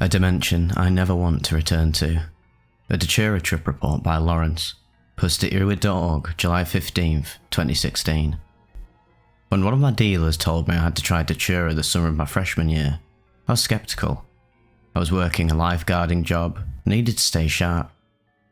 A dimension I never want to return to. A Datura trip report by Lawrence, posted at irwid.org, July 15th, 2016. When one of my dealers told me I had to try Datura the summer of my freshman year, I was skeptical. I was working a lifeguarding job, needed to stay sharp.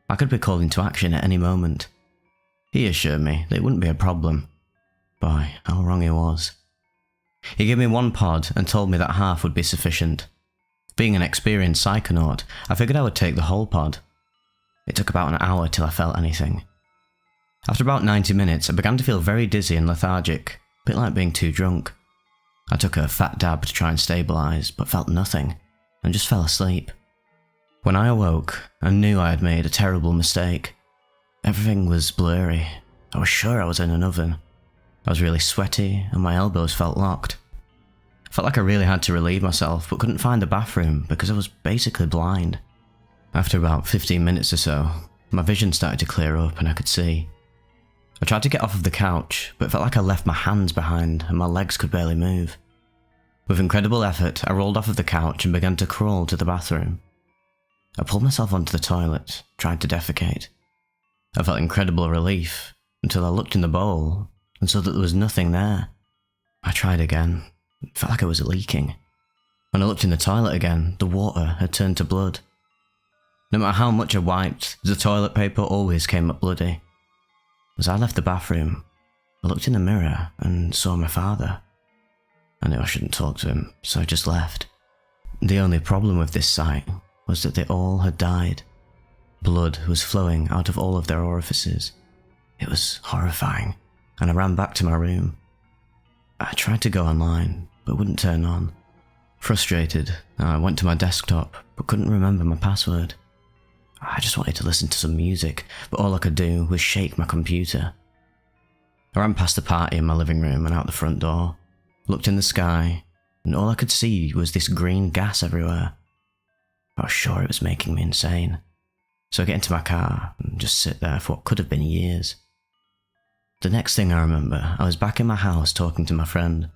I could be called into action at any moment. He assured me that it wouldn't be a problem. Boy, how wrong he was. He gave me one pod and told me that half would be sufficient. Being an experienced psychonaut, I figured I would take the whole pod. It took about an hour till I felt anything. After about 90 minutes, I began to feel very dizzy and lethargic, a bit like being too drunk. I took a fat dab to try and stabilise, but felt nothing, and just fell asleep. When I awoke, I knew I had made a terrible mistake. Everything was blurry. I was sure I was in an oven. I was really sweaty, and my elbows felt locked. I felt like I really had to relieve myself, but couldn't find the bathroom because I was basically blind. After about 15 minutes or so, my vision started to clear up and I could see. I tried to get off of the couch, but it felt like I left my hands behind and my legs could barely move. With incredible effort, I rolled off of the couch and began to crawl to the bathroom. I pulled myself onto the toilet, tried to defecate. I felt incredible relief until I looked in the bowl and saw that there was nothing there. I tried again. It felt like it was leaking. When I looked in the toilet again, the water had turned to blood. No matter how much I wiped, the toilet paper always came up bloody. As I left the bathroom, I looked in the mirror and saw my father. I knew I shouldn't talk to him, so I just left. The only problem with this sight was that they all had died. Blood was flowing out of all of their orifices. It was horrifying, and I ran back to my room. I tried to go online, but wouldn't turn on. Frustrated, I went to my desktop, but couldn't remember my password. I just wanted to listen to some music, but all I could do was shake my computer. I ran past the party in my living room and out the front door, looked in the sky, and all I could see was this green gas everywhere. I was sure it was making me insane, so I get into my car and just sit there for what could have been years. The next thing I remember, I was back in my house talking to my friend.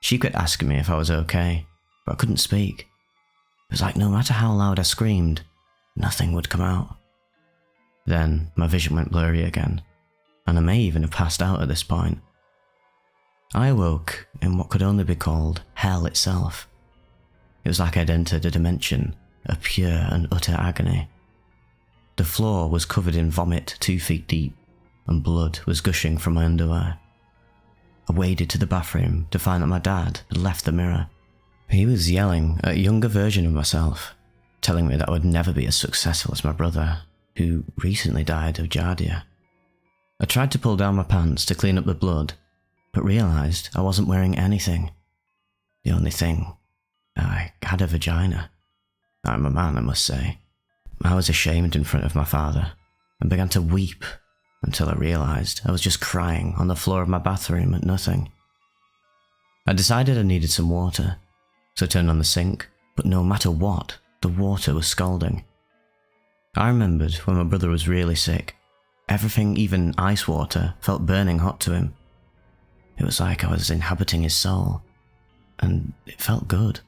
She kept asking me if I was okay, but I couldn't speak. It was like no matter how loud I screamed, nothing would come out. Then my vision went blurry again, and I may even have passed out at this point. I awoke in what could only be called hell itself. It was like I'd entered a dimension of pure and utter agony. The floor was covered in vomit 2 feet deep, and blood was gushing from my underwear. I waded to the bathroom to find that my dad had left the mirror. He was yelling at a younger version of myself, telling me that I would never be as successful as my brother, who recently died of giardia. I tried to pull down my pants to clean up the blood, but realised I wasn't wearing anything. The only thing, I had a vagina. I'm a man, I must say. I was ashamed in front of my father, and began to weep until I realised I was just crying on the floor of my bathroom at nothing. I decided I needed some water, so I turned on the sink, but no matter what, the water was scalding. I remembered when my brother was really sick. Everything, even ice water, felt burning hot to him. It was like I was inhabiting his soul, and it felt good.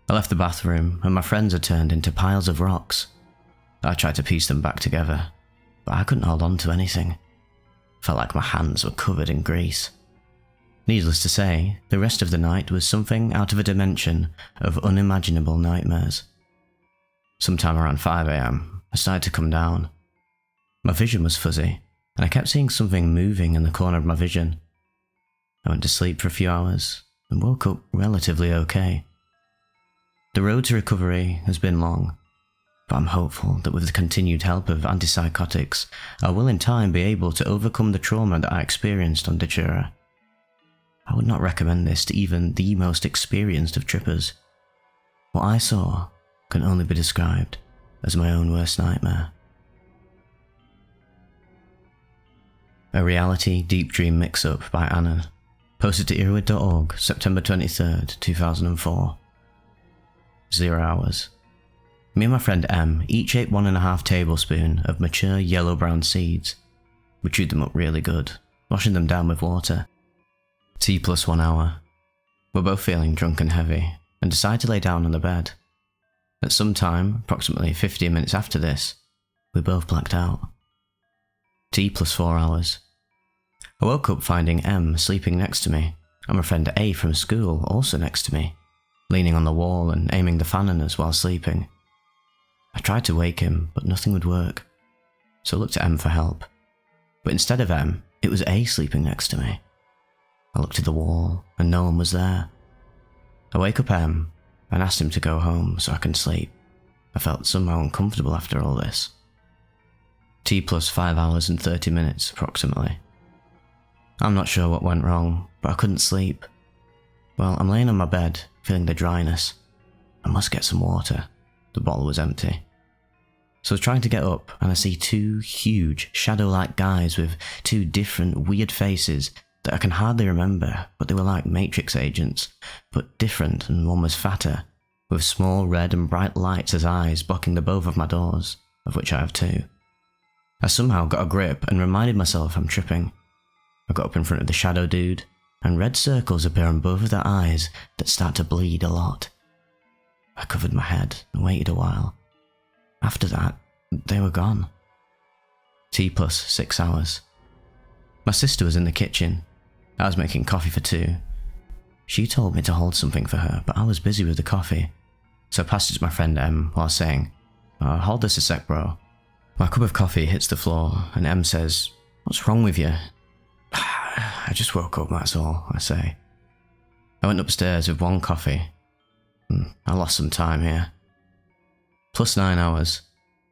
I left the bathroom, and my friends had turned into piles of rocks. I tried to piece them back together, but I couldn't hold on to anything. Felt like my hands were covered in grease. Needless to say, the rest of the night was something out of a dimension of unimaginable nightmares. Sometime around 5 AM, I started to come down. My vision was fuzzy, and I kept seeing something moving in the corner of my vision. I went to sleep for a few hours, and woke up relatively okay. The road to recovery has been long, but I'm hopeful that with the continued help of antipsychotics, I will in time be able to overcome the trauma that I experienced on Datura. I would not recommend this to even the most experienced of trippers. What I saw can only be described as my own worst nightmare. A reality deep dream mix-up by Annan, posted to irwid.org, September 23rd, 2004. 0 hours. Me and my friend M each ate 1.5 tablespoons of mature yellow-brown seeds. We chewed them up really good, washing them down with water. T plus 1 hour. We're both feeling drunk and heavy, and decide to lay down on the bed. At some time, approximately 15 minutes after this, we both blacked out. T plus 4 hours. I woke up finding M sleeping next to me, and my friend A from school also next to me, leaning on the wall and aiming the fan at us while sleeping. I tried to wake him, but nothing would work, so I looked at M for help. But instead of M, it was A sleeping next to me. I looked at the wall, and no one was there. I wake up M, and asked him to go home so I can sleep. I felt somehow uncomfortable after all this. T plus 5 hours and 30 minutes, approximately. I'm not sure what went wrong, but I couldn't sleep. Well, I'm laying on my bed, feeling the dryness. I must get some water. The bottle was empty. So I was trying to get up, and I see two huge, shadow-like guys with two different, weird faces that I can hardly remember, but they were like Matrix agents, but different, and one was fatter, with small red and bright lights as eyes blocking the both of my doors, of which I have two. I somehow got a grip and reminded myself I'm tripping. I got up in front of the shadow dude, and red circles appear on both of their eyes that start to bleed a lot. I covered my head and waited a while. After that, they were gone. T plus 6 hours. My sister was in the kitchen. I was making coffee for two. She told me to hold something for her, but I was busy with the coffee, so I passed it to my friend M while saying, hold this a sec, bro. My cup of coffee hits the floor, and M says, "What's wrong with you?" "I just woke up, that's all," I say. I went upstairs with one coffee. I lost some time here. Plus 9 hours.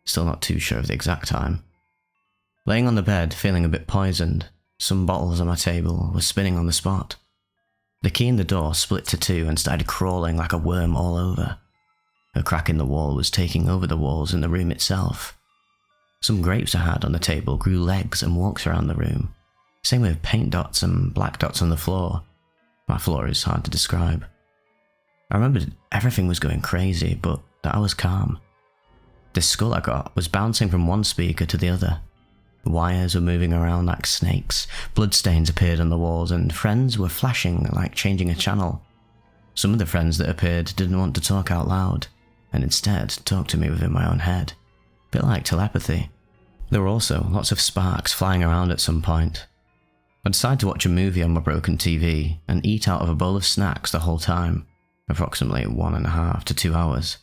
Still not too sure of the exact time. Laying on the bed, feeling a bit poisoned, some bottles on my table were spinning on the spot. The key in the door split to two and started crawling like a worm all over. A crack in the wall was taking over the walls in the room itself. Some grapes I had on the table grew legs and walked around the room. Same with paint dots and black dots on the floor. My floor is hard to describe. I remembered everything was going crazy, but that I was calm. The skull I got was bouncing from one speaker to the other. Wires were moving around like snakes, bloodstains appeared on the walls, and friends were flashing like changing a channel. Some of the friends that appeared didn't want to talk out loud, and instead talked to me within my own head. A bit like telepathy. There were also lots of sparks flying around at some point. I decided to watch a movie on my broken TV and eat out of a bowl of snacks the whole time, approximately 1.5 to 2 hours.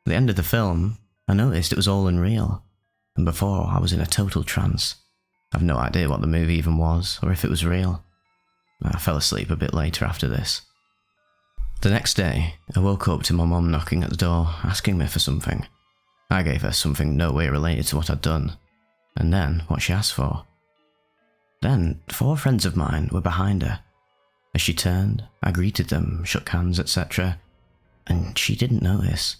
At the end of the film, I noticed it was all unreal, and before I was in a total trance. I have no idea what the movie even was, or if it was real. I fell asleep a bit later after this. The next day, I woke up to my mum knocking at the door, asking me for something. I gave her something no way related to what I'd done, and then what she asked for. Then 4 friends of mine were behind her. As she turned, I greeted them, shook hands, etc., and she didn't notice.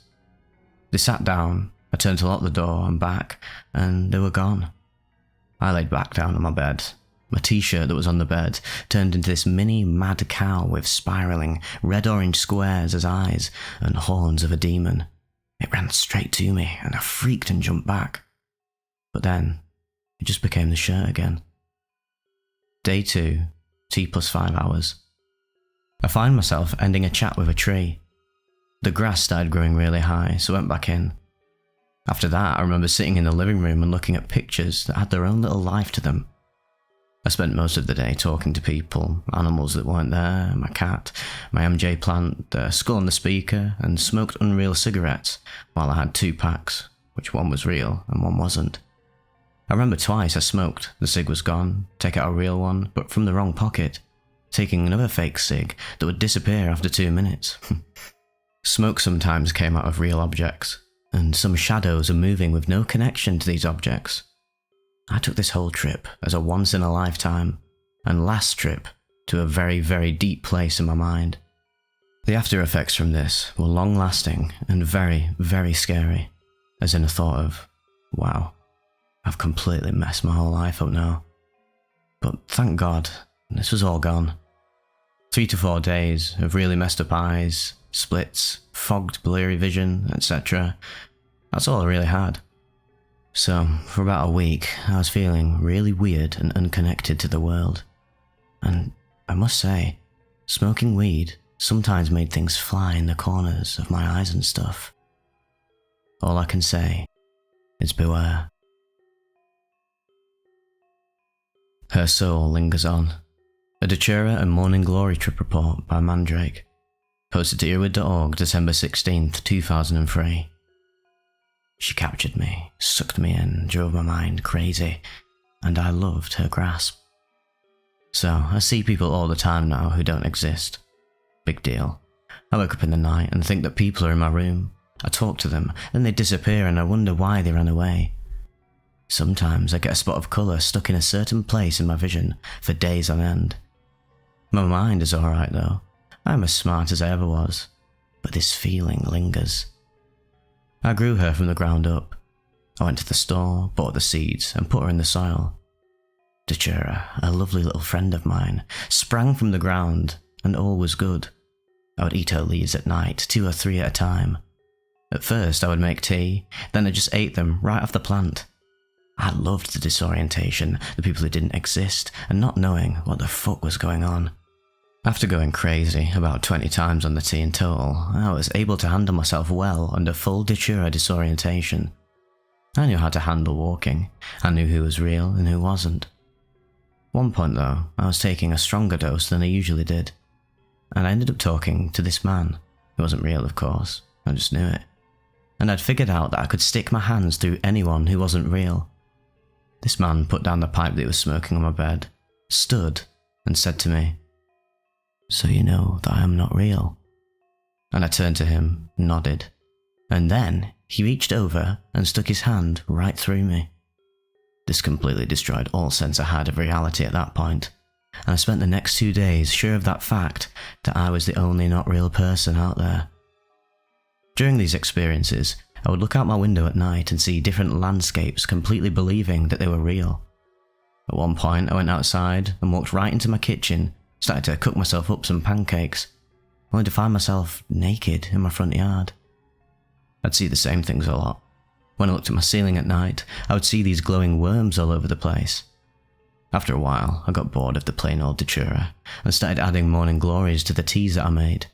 They sat down, I turned to lock the door and back, and they were gone. I laid back down on my bed. My t-shirt that was on the bed turned into this mini mad cow with spiralling red-orange squares as eyes and horns of a demon. It ran straight to me, and I freaked and jumped back. But then, it just became the shirt again. Day 2, T plus 5 hours. I find myself ending a chat with a tree. The grass started growing really high, so I went back in. After that, I remember sitting in the living room and looking at pictures that had their own little life to them. I spent most of the day talking to people, animals that weren't there, my cat, my MJ plant, the skull on the speaker, and smoked unreal cigarettes while I had 2 packs, which one was real and one wasn't. I remember twice I smoked, the cig was gone, take out a real one, but from the wrong pocket, taking another fake cig that would disappear after 2 minutes. Smoke sometimes came out of real objects, and some shadows are moving with no connection to these objects. I took this whole trip as a once-in-a-lifetime and last trip to a very, very deep place in my mind. The after effects from this were long-lasting and very, very scary, as in a thought of, wow, I've completely messed my whole life up now. But thank God, this was all gone. 3 to 4 days of really messed up eyes, splits, fogged blurry vision, etc. That's all I really had. So, for about a week, I was feeling really weird and unconnected to the world. And I must say, smoking weed sometimes made things fly in the corners of my eyes and stuff. all I can say is beware. Her Soul Lingers On. A Datura and Morning Glory Trip Report by Mandrake. Posted to earwig.org December 16th, 2003. She captured me, sucked me in, drove my mind crazy, and I loved her grasp. So, I see people all the time now who don't exist. Big deal. I wake up in the night and think that people are in my room. I talk to them, then they disappear and I wonder why they ran away. Sometimes I get a spot of colour stuck in a certain place in my vision for days on end. My mind is alright though. I'm as smart as I ever was, but this feeling lingers. I grew her from the ground up. I went to the store, bought the seeds, and put her in the soil. Datura, a lovely little friend of mine, sprang from the ground, and all was good. I would eat her leaves at night, 2 or 3 at a time. At first I would make tea, then I just ate them right off the plant. I loved the disorientation, the people who didn't exist, and not knowing what the fuck was going on. After going crazy about 20 times on the tea in total, I was able to handle myself well under full Datura disorientation. I knew how to handle walking. I knew who was real and who wasn't. One point though, I was taking a stronger dose than I usually did, and I ended up talking to this man. He wasn't real, of course, I just knew it. And I'd figured out that I could stick my hands through anyone who wasn't real. This man put down the pipe that he was smoking on my bed, stood, and said to me, "So you know that I am not real?" And I turned to him, nodded, and then he reached over and stuck his hand right through me. This completely destroyed all sense I had of reality at that point, and I spent the next 2 days sure of that fact that I was the only not real person out there. During these experiences, I would look out my window at night and see different landscapes, completely believing that they were real. At one point I went outside and walked right into my kitchen, started to cook myself up some pancakes, only to find myself naked in my front yard. I'd see the same things a lot. When I looked at my ceiling at night, I would see these glowing worms all over the place. After a while, I got bored of the plain old Datura and started adding morning glories to the teas that I made.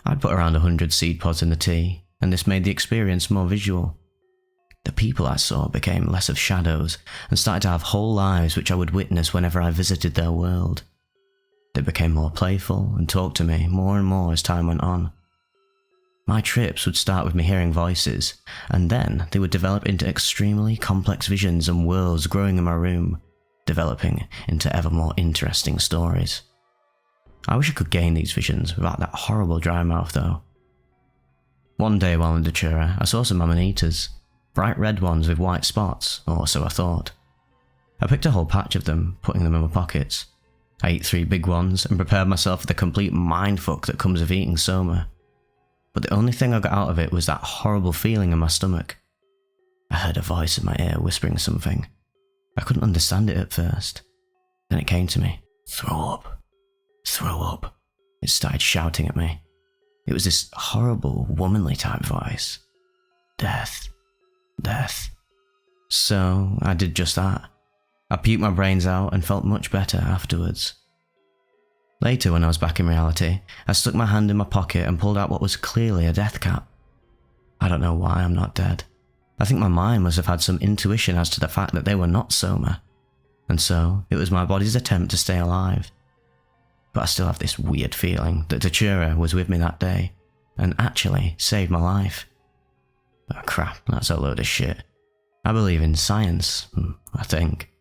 I'd put around 100 seed pods in the tea, and this made the experience more visual. The people I saw became less of shadows and started to have whole lives which I would witness whenever I visited their world. They became more playful and talked to me more and more as time went on. My trips would start with me hearing voices, and then they would develop into extremely complex visions and worlds growing in my room, developing into ever more interesting stories. I wish I could gain these visions without that horrible dry mouth though. One day while in Datura, I saw some amanitas, bright red ones with white spots, or so I thought. I picked a whole patch of them, putting them in my pockets. I ate 3 big ones and prepared myself for the complete mindfuck that comes of eating soma. But the only thing I got out of it was that horrible feeling in my stomach. I heard a voice in my ear whispering something. I couldn't understand it at first. Then it came to me. "Throw up. Throw up." It started shouting at me. It was this horrible, womanly type voice. Death. Death. So I did just that. I puked my brains out and felt much better afterwards. Later, when I was back in reality, I stuck my hand in my pocket and pulled out what was clearly a death cap. I don't know why I'm not dead. I think my mind must have had some intuition as to the fact that they were not soma, and so it was my body's attempt to stay alive. But I still have this weird feeling that Datura was with me that day, and actually saved my life. Oh crap, that's a load of shit. I believe in science, I think.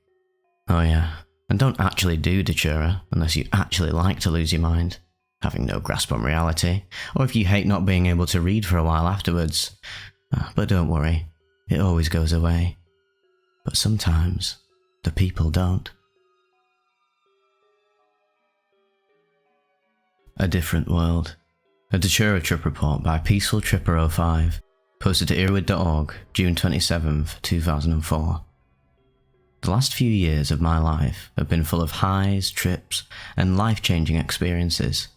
Oh yeah, and don't actually do Datura unless you actually like to lose your mind, having no grasp on reality, or if you hate not being able to read for a while afterwards. But don't worry, it always goes away. But sometimes, the people don't. A Different World. A Datura Trip Report by Peaceful Tripper 05. Posted to earwig.org, June 27th, 2004. The last few years of my life have been full of highs, trips, and life-changing experiences.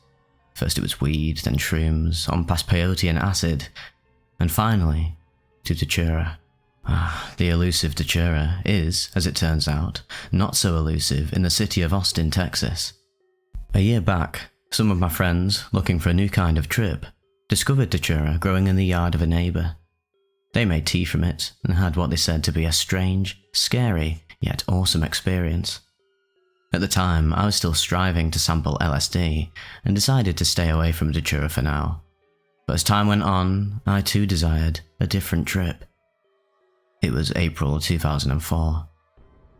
First it was weed, then shrooms, on past peyote and acid, and finally, to Datura. The elusive Datura is, as it turns out, not so elusive in the city of Austin, Texas. A year back, some of my friends, looking for a new kind of trip, discovered Datura growing in the yard of a neighbour. They made tea from it and had what they said to be a strange, scary, yet awesome experience. At the time, I was still striving to sample LSD and decided to stay away from Datura for now. But as time went on, I too desired a different trip. It was April 2004.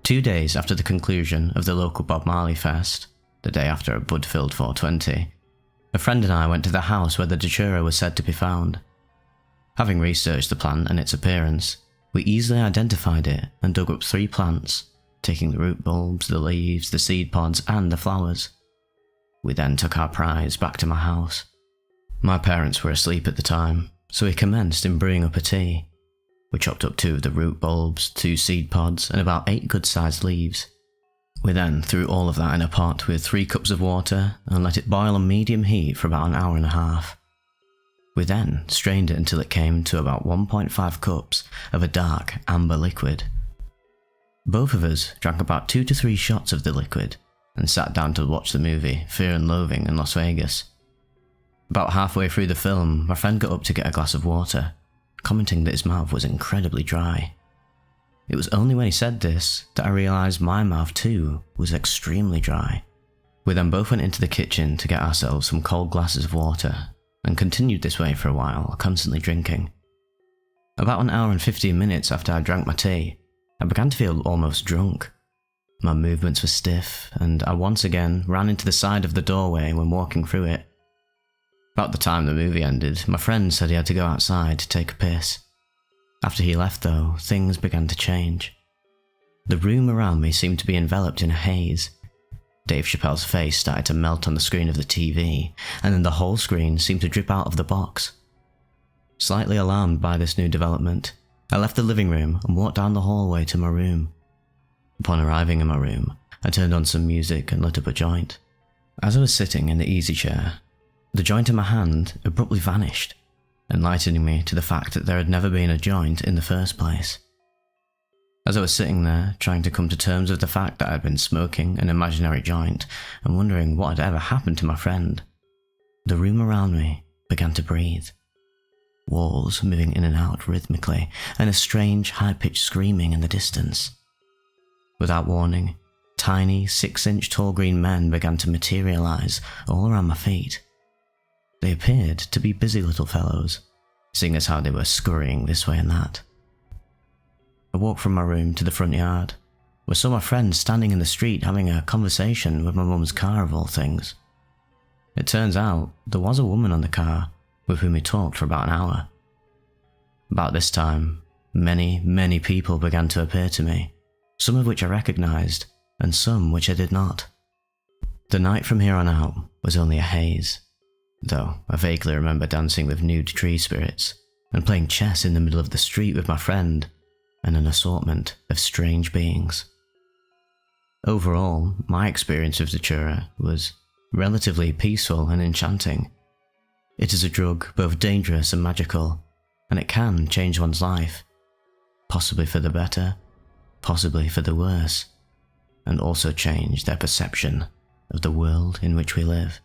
2 days after the conclusion of the local Bob Marley Fest, the day after a bud-filled 420, a friend and I went to the house where the Datura was said to be found. Having researched the plant and its appearance, we easily identified it and dug up 3 plants, taking the root bulbs, the leaves, the seed pods and the flowers. We then took our prize back to my house. My parents were asleep at the time, so we commenced in brewing up a tea. We chopped up 2 of the root bulbs, 2 seed pods and about 8 good-sized leaves. We then threw all of that in a pot with 3 cups of water and let it boil on medium heat for about an hour and a half. We then strained it until it came to about 1.5 cups of a dark amber liquid. Both of us drank about 2 to 3 shots of the liquid and sat down to watch the movie Fear and Loathing in Las Vegas. About halfway through the film, my friend got up to get a glass of water, commenting that his mouth was incredibly dry. It was only when he said this that I realised my mouth too was extremely dry. We then both went into the kitchen to get ourselves some cold glasses of water and continued this way for a while, constantly drinking. About an hour and 15 minutes after I drank my tea, I began to feel almost drunk. My movements were stiff and I once again ran into the side of the doorway when walking through it. About the time the movie ended, my friend said he had to go outside to take a piss. After he left though, things began to change. The room around me seemed to be enveloped in a haze. Dave Chappelle's face started to melt on the screen of the TV, and then the whole screen seemed to drip out of the box. Slightly alarmed by this new development, I left the living room and walked down the hallway to my room. Upon arriving in my room, I turned on some music and lit up a joint. As I was sitting in the easy chair, the joint in my hand abruptly vanished, enlightening me to the fact that there had never been a joint in the first place. As I was sitting there, trying to come to terms with the fact that I had been smoking an imaginary joint and wondering what had ever happened to my friend, the room around me began to breathe. Walls moving in and out rhythmically, and a strange high-pitched screaming in the distance. Without warning, tiny 6-inch tall green men began to materialise all around my feet. They appeared to be busy little fellows, seeing as how they were scurrying this way and that. I walked from my room to the front yard, where I saw my friend standing in the street having a conversation with my mum's car of all things. It turns out there was a woman on the car with whom he talked for about an hour. About this time, many people began to appear to me, some of which I recognised and some which I did not. The night from here on out was only a haze, though I vaguely remember dancing with nude tree spirits and playing chess in the middle of the street with my friend and an assortment of strange beings. Overall, my experience with Datura was relatively peaceful and enchanting. It is a drug both dangerous and magical, and it can change one's life, possibly for the better, possibly for the worse, and also change their perception of the world in which we live.